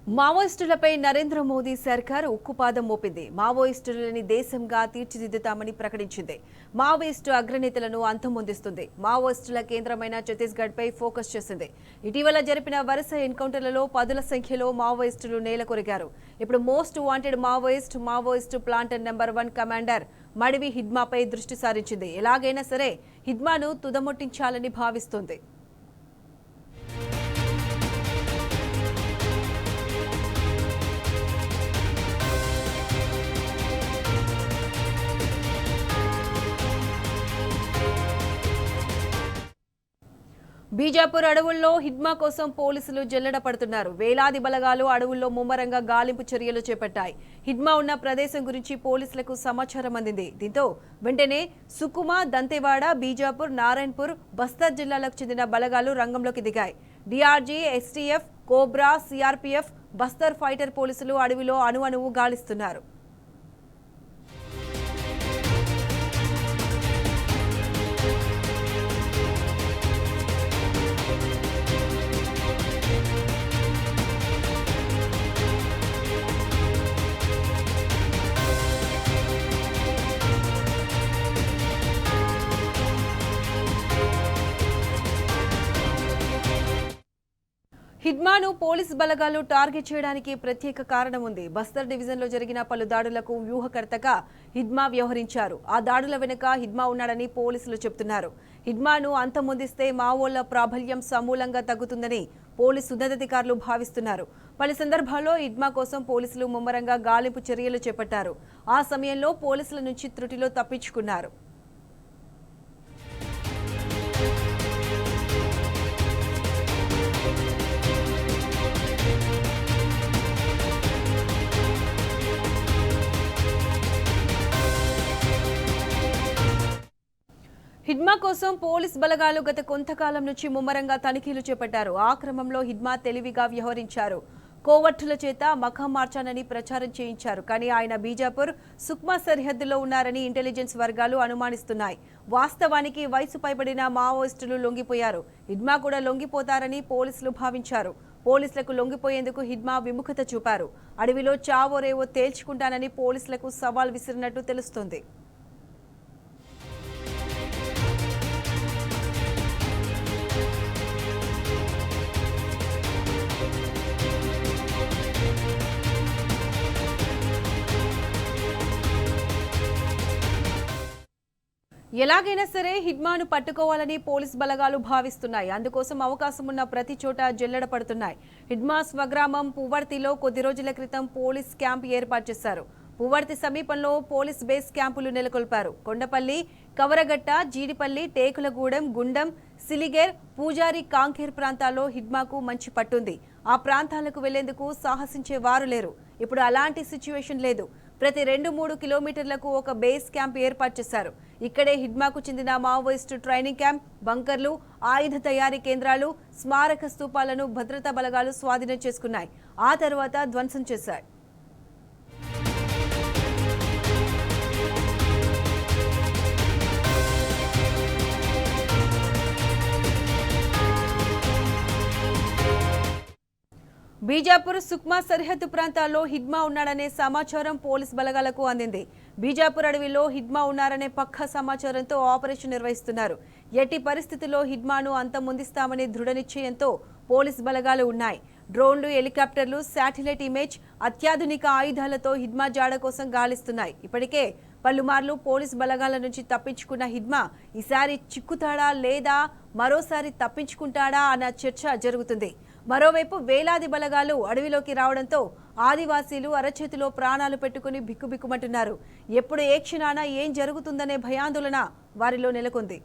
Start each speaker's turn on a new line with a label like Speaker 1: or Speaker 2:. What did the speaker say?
Speaker 1: మావోయిస్టులపై నరేంద్ర మోదీ సర్కార్ ఉక్కుపాదం మోపింది. మావోయిస్టులని దేశంగా తీర్చిదిద్దుతామని ప్రకటించింది. మావోయిస్టు అగ్రనేతలను అంతమొందిస్తుంది. మావోయిస్టుల కేంద్రమైన ఛత్తీస్గఢ్పై ఫోకస్ చేసింది. ఇటీవల జరిపిన వరుస ఎన్కౌంటర్లలో పదుల సంఖ్యలో మావోయిస్టులు నేలకొరిగారు. ఇప్పుడు most wanted Maoist planter number 1 commander Madvi హిడ్మాపై దృష్టి సారించింది. ఎలాగైనా సరే హిడ్మాను తుదముట్టించాలని భావిస్తోంది. బీజాపూర్ అడవుల్లో హిడ్మా కోసం పోలీసులు జల్లెడ పడుతున్నారు. వేలాది బలగాలు అడవుల్లో ముమ్మరంగా గాలింపు చర్యలు చేపట్టాయి. హిడ్మా ఉన్న ప్రదేశం గురించి పోలీసులకు సమాచారం అందింది. దీంతో వెంటనే సుకుమా, దంతెవాడ, బీజాపూర్, నారాయణపూర్, బస్తర్ జిల్లాలకు చెందిన బలగాలు రంగంలోకి దిగాయి. DRG, STF, Cobra, CRPF, Bastar fighter పోలీసులు అడవిలో అణువణువు గాలిస్తున్నారు. హిడ్మాను పోలీస్ బలగాలు టార్గెట్ చేయడానికి ప్రత్యేక కారణం ఉంది. బస్తర్ డివిజన్లో జరిగిన పలు దాడులకు వ్యూహకర్తగా హిడ్మా వ్యవహరించారు. ఆ దాడుల వెనుక హిడ్మా ఉన్నాడని పోలీసులు చెబుతున్నారు. హిడ్మాను అంతమొందిస్తే మావోల ప్రాబల్యం సమూలంగా తగ్గుతుందని పోలీసు ఉన్నతాధికారులు భావిస్తున్నారు. పలు సందర్భాల్లో హిడ్మా కోసం పోలీసులు ముమ్మరంగా గాలింపు చర్యలు చేపట్టారు. ఆ సమయంలో పోలీసుల నుంచి త్రుటిలో తప్పించుకున్నారు. హిడ్మా కోసం పోలీస్ బలగాలు గత కొంతకాలం నుంచి ముమ్మరంగా తనిఖీలు చేపట్టారు. ఆ క్రమంలో హిడ్మా తెలివిగా వ్యవహరించారు. కోవర్టుల చేత మఖం మార్చానని ప్రచారం చేయించారు. కానీ ఆయన బీజాపూర్, సుక్మా సరిహద్దులో ఉన్నారని ఇంటెలిజెన్స్ వర్గాలు అనుమానిస్తున్నాయి. వాస్తవానికి వయసు పైబడిన మావోయిస్టులు లొంగిపోయారు. హిడ్మా కూడా లొంగిపోతారని పోలీసులు భావించారు. పోలీసులకు లొంగిపోయేందుకు హిడ్మా విముఖత చూపారు. అడవిలో చావో రేవో తేల్చుకుంటానని పోలీసులకు సవాల్ విసిరినట్టు తెలుస్తోంది. ఎలాగైనా సరే హిడ్మాను పట్టుకోవాలని పోలీస్ బలగాలు భావిస్తున్నాయి. అందుకోసం అవకాశం ఉన్న ప్రతి చోట జల్లెడ పడుతున్నాయి. హిడ్మా స్వగ్రామం పువ్వర్తిలో కొద్ది రోజుల క్రితం పోలీస్ క్యాంప్ ఏర్పాటు చేశారు. పువ్వర్తి సమీపంలో పోలీస్ బేస్ క్యాంపులు నెలకొల్పారు. కొండపల్లి, కవరగట్ట, జీడిపల్లి, టేకులగూడెం, గుండం, సిలిగేర్, పూజారి, కాంకేర్ ప్రాంతాల్లో హిడ్మాకు మంచి పట్టుంది. ఆ ప్రాంతాలకు వెళ్లేందుకు సాహసించే వారు లేరు. ఇప్పుడు అలాంటి సిచ్యువేషన్ లేదు. ప్రతి 2-3 కిలోమీటర్లకు ఒక బేస్ క్యాంప్ ఏర్పాటు చేశారు. ఇక్కడే హిడ్మాకు చెందిన మావోయిస్టు ట్రైనింగ్ క్యాంప్, బంకర్లు, ఆయుధ తయారీ కేంద్రాలు, స్మారక స్తూపాలను భద్రతా బలగాలు స్వాధీనం చేసుకున్నాయి. ఆ తర్వాత ధ్వంసం చేశాయి. బీజాపూర్, సుక్మా సరిహద్దు ప్రాంతాల్లో హిడ్మా ఉన్నాడనే సమాచారం పోలీస్ బలగాలకు అందింది. బీజాపూర్ అడవిలో హిడ్మా ఉన్నారనే పక్కా సమాచారంతో ఆపరేషన్ నిర్వహిస్తున్నారు. ఎట్టి పరిస్థితుల్లో హిడ్మాను అంతమొందిస్తామనే దృఢ నిశ్చయంతో పోలీస్ బలగాలు ఉన్నాయి. డ్రోన్లు, హెలికాప్టర్లు, శాటిలైట్ ఇమేజ్, అత్యాధునిక ఆయుధాలతో హిడ్మా జాడ కోసం గాలిస్తున్నాయి. ఇప్పటికే పలుమార్లు పోలీస్ బలగాల నుంచి తప్పించుకున్న హిడ్మా ఈసారి చిక్కుతాడా లేదా మరోసారి తప్పించుకుంటాడా అన్న చర్చ జరుగుతుంది. మరోవైపు వేలాది బలగాలు అడవిలోకి రావడంతో ఆదివాసీలు అరచేతిలో ప్రాణాలు పెట్టుకుని బిక్కుబిక్కుమంటున్నారు. ఎప్పుడు ఏ క్షణాన ఏం జరుగుతుందనే భయాందోళన వారిలో నెలకొంది.